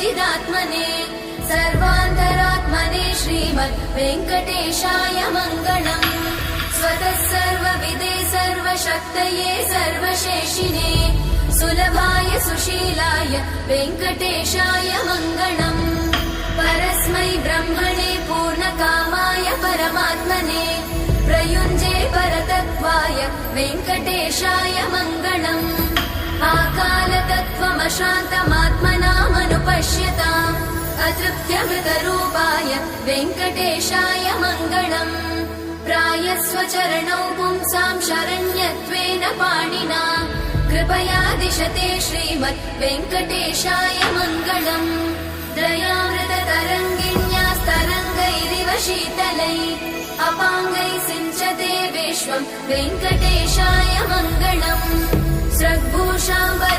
सच्चिदात्मने सर्वान्तरात्मने श्रीमद् वेङ्कटेशाय मङ्गलम्। स्वतः सर्वविदे सर्वशक्तये सर्वशेषिने सुलभाय सुशीलाय वेङ्कटेशाय मङ्गलम्। परस्मै ब्रह्मणे पूर्णकामाय परमात्मने प्रयुञ्जे परतत्त्वाय वेङ्कटेशाय मङ्गलम्। आकालतत्त्वमशान्तमात्मनामनुपश्यताम् अतृप्त्यमृतरूपाय वेङ्कटेशाय मङ्गलम्। प्रायस्वचरणौ पुंसां शरण्यत्वेन पाणिना कृपया दिशते श्रीमद् वेङ्कटेशाय मङ्गलम्। दयामृततरङ्गिण्यास्तरङ्गैरिव शीतलै अपाङ्गै सिञ्चते विश्वं वेङ्कटेशाय मङ्गलम्। स्रग्भूषाम्बर